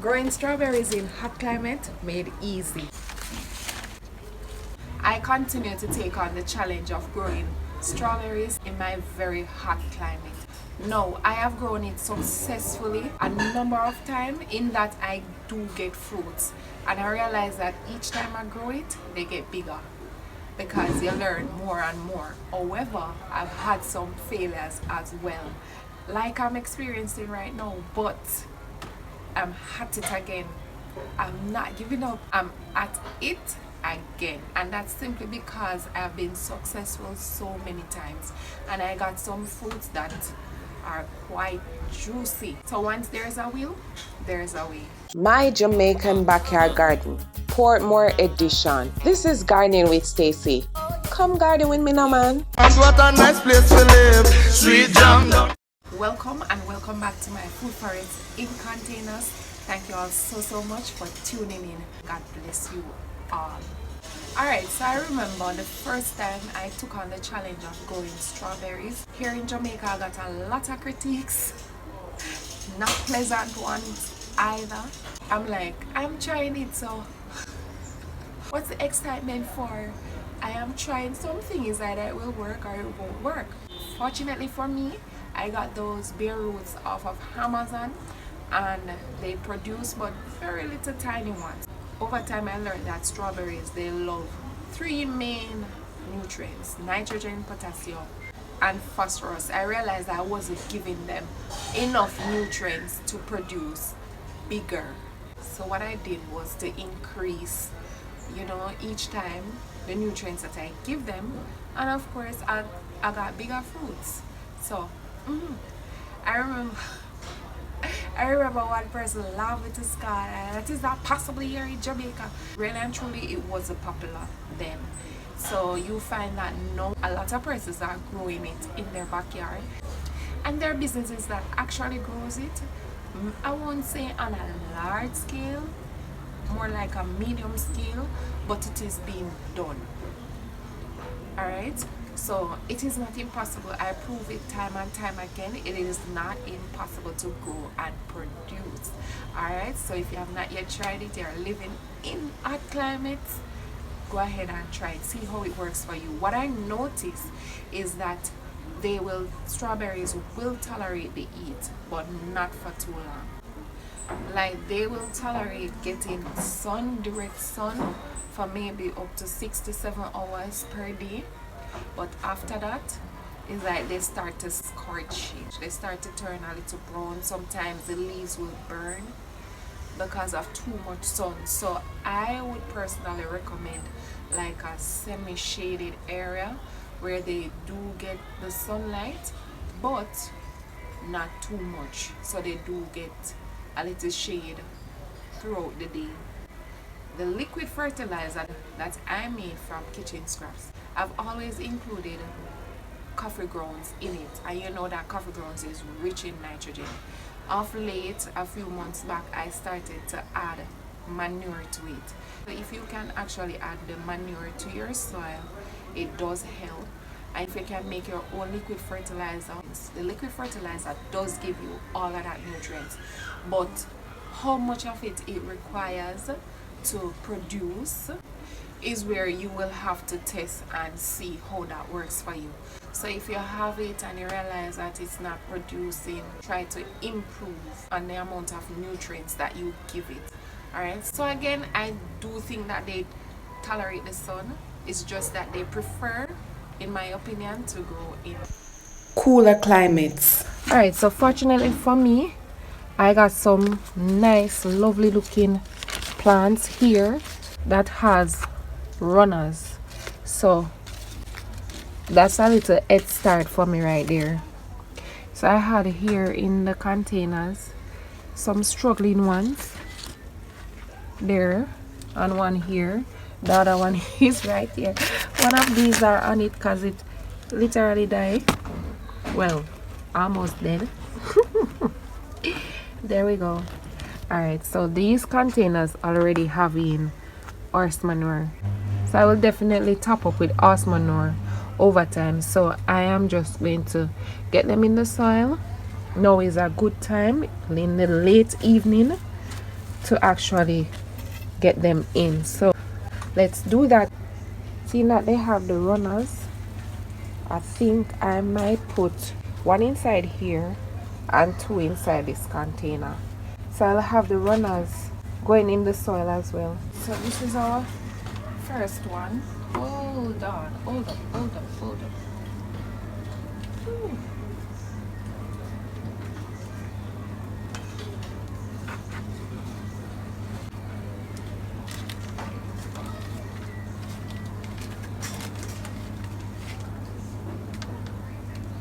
Growing strawberries in hot climate made easy. I continue to take on the challenge of growing strawberries in my very hot climate. No, I have grown it successfully a number of times in that I do get fruits, and I realize that each time I grow it, they get bigger because you learn more and more. However, I've had some failures as well, like I'm experiencing right now, but I'm at it again. I'm not giving up. I'm at it again, and that's simply because I've been successful so many times, and I got some fruits that are quite juicy. So once there's a will, there's a way. My Jamaican Backyard Garden, Portmore Edition. This is Gardening with Stacey. Come garden with me now, man. And what a nice place to live. Sweet jam. Welcome and welcome back to my food forests in containers. Thank you all so much for tuning in. God bless you all. Alright, so I remember the first time I took on the challenge of growing strawberries. Here in Jamaica, I got a lot of critiques. Not pleasant ones either. I'm like, I'm trying it, so what's the excitement for? I am trying something, is either it will work or it won't work. Fortunately for me, I got those bare roots off of Amazon, and they produce but very little tiny ones. Over time I learned that strawberries, they love three main nutrients: nitrogen, potassium, and phosphorus. I realized I wasn't giving them enough nutrients to produce bigger. So what I did was to increase, each time the nutrients that I give them, and of course I got bigger fruits. So I remember one person laughed at the sky, that is not possibly here in Jamaica. Really and truly, it wasn't popular then. So you find that now a lot of persons are growing it in their backyard, and there are businesses that actually grows it. I won't say on a large scale, more like a medium scale, but it is being done. Alright, so it is not impossible. I prove it time and time again. It is not impossible to grow and produce. Alright, so if you have not yet tried it, you're living in hot climates, go ahead and try it. See how it works for you. What I notice is that strawberries will tolerate the heat, but not for too long. Like, they will tolerate getting direct sun for maybe up to 6 to 7 hours per day, but after that it's like they start to scorch it. They start to turn a little brown. Sometimes the leaves will burn because of too much sun. So I would personally recommend like a semi-shaded area where they do get the sunlight, but not too much, so they do get a little shade throughout the day. The liquid fertilizer that I made from kitchen scraps, I've always included coffee grounds in it, and you know that coffee grounds is rich in nitrogen. Of late, a few months back, I started to add manure to it. So if you can actually add the manure to your soil, it does help. And if you can make your own liquid fertilizer, the liquid fertilizer does give you all of that nutrients, but how much of it requires to produce is where you will have to test and see how that works for you. So if you have it and you realize that it's not producing, try to improve on the amount of nutrients that you give it. Alright, so again, I do think that they tolerate the sun. It's just that they prefer, in my opinion, to grow in cooler climates. Alright, so fortunately for me, I got some nice, lovely looking plants here that has runners. So that's a little head start for me right there. So I had here in the containers some struggling ones there, and one here. The other one is right here. One of these are on it because it literally died. Well, almost dead. There we go. Alright, so these containers already have in horse manure, so I will definitely top up with horse manure over time. So I am just going to get them in the soil. Now is a good time in the late evening to actually get them in. So let's do that. Seeing that they have the runners, I think I might put one inside here and two inside this container. So I'll have the runners going in the soil as well. So this is our first one. Hold on, hold up, hold up, hold up. Ooh.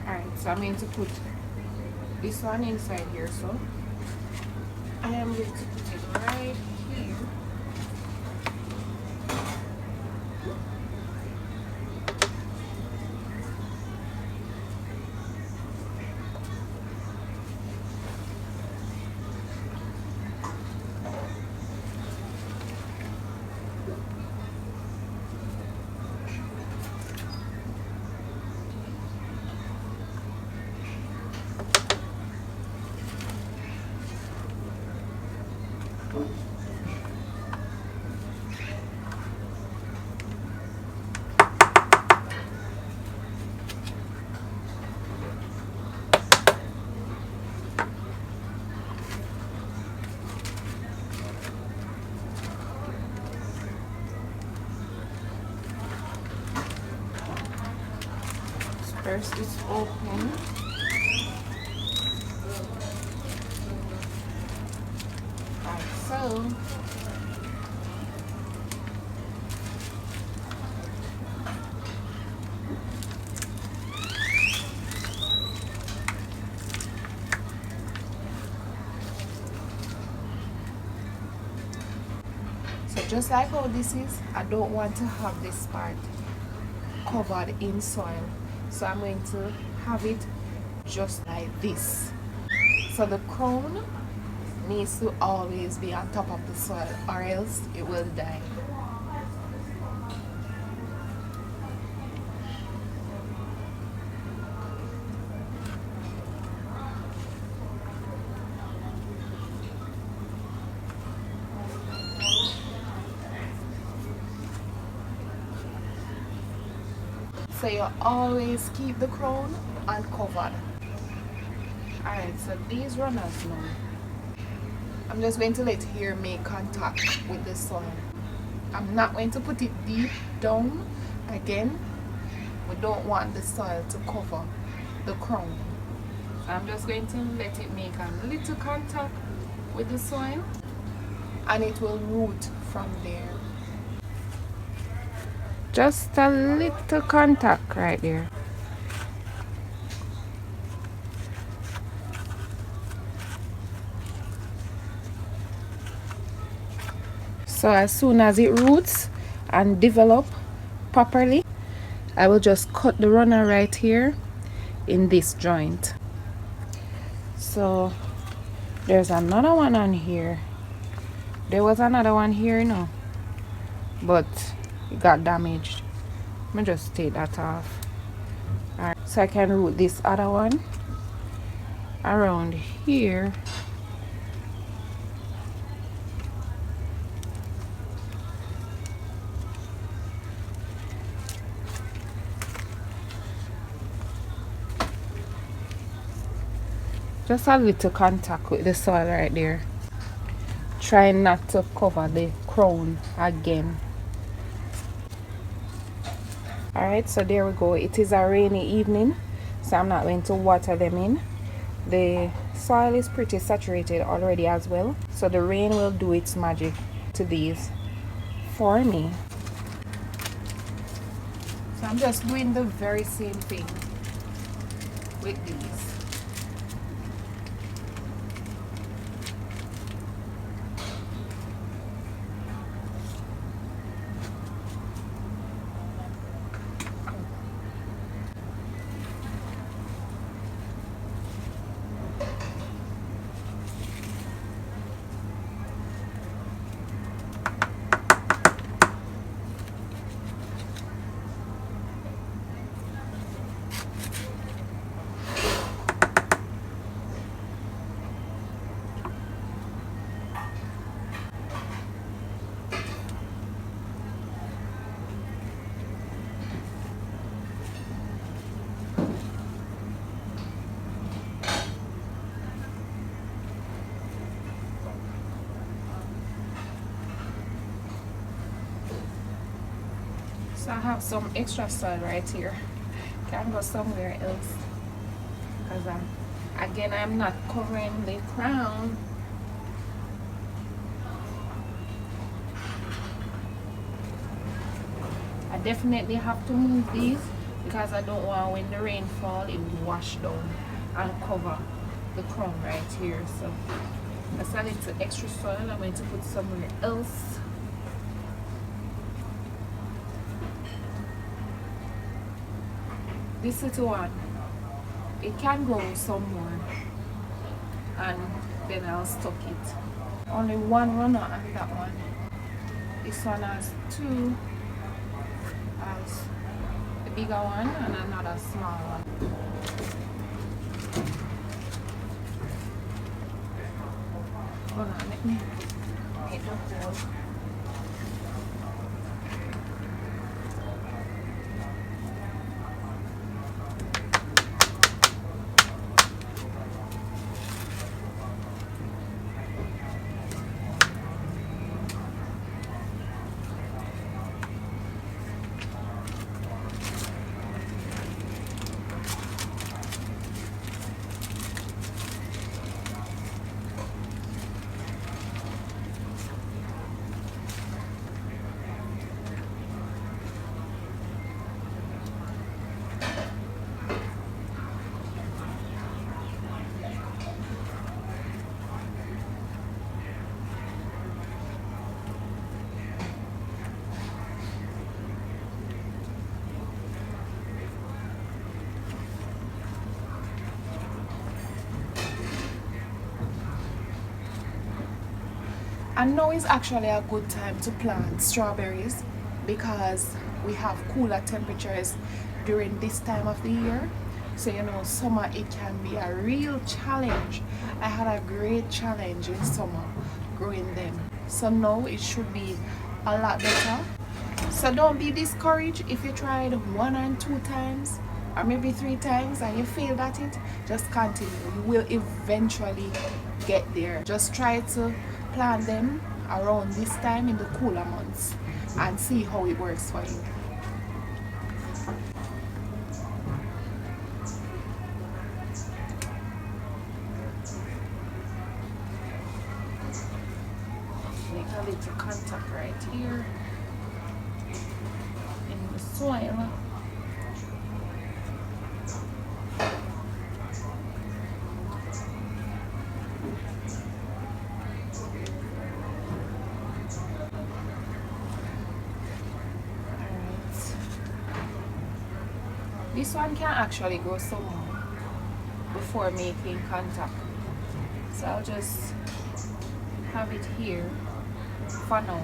Alright, so I'm going to put this one inside here. So I am going to put it right here. First is open. Like so. So just like how this is, I don't want to have this part covered in soil. So I'm going to have it just like this. So the crown needs to always be on top of the soil or else it will die. So you always keep the crown uncovered. Alright, so these runners now, I'm just going to let here make contact with the soil. I'm not going to put it deep down. Again, we don't want the soil to cover the crown. So I'm just going to let it make a little contact with the soil and it will root from there. Just a little contact right there. So as soon as it roots and develop properly, I will just cut the runner right here in this joint. So there's another one on here. There was another one here, no, but it got damaged. Let me just take that off. Alright, so I can root this other one around here. Just a little contact with the soil right there. Try not to cover the crown again. Alright, so there we go. It is a rainy evening, so I'm not going to water them in. The soil is pretty saturated already as well, so the rain will do its magic to these for me. So I'm just doing the very same thing with these. So I have some extra soil right here. Can go somewhere else because again I'm not covering the crown. I definitely have to move these because I don't want when the rain fall it will wash down and cover the crown right here. So that's a little extra soil I'm going to put somewhere else. This little one, it can grow some more and then I'll stock it. Only one runner on that one. This one has two, as the bigger one and another small one. Hold on, let me get the hole. And now is actually a good time to plant strawberries because we have cooler temperatures during this time of the year. So you know, summer it can be a real challenge. I had a great challenge in summer growing them. So now it should be a lot better. So don't be discouraged if you tried 1 and 2 times or maybe 3 times and you failed at it. Just continue. You will eventually get there. Just try to plant them around this time in the cooler months and see how it works for you. Make a little contact right here in the soil. This one can actually grow some more before making contact. So I'll just have it here for now.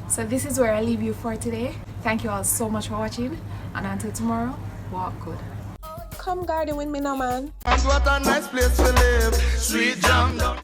So this is where I leave you for today. Thank you all so much for watching, and until tomorrow, walk good. Come garden with me now, man. And what a nice place to live. Sweet jam.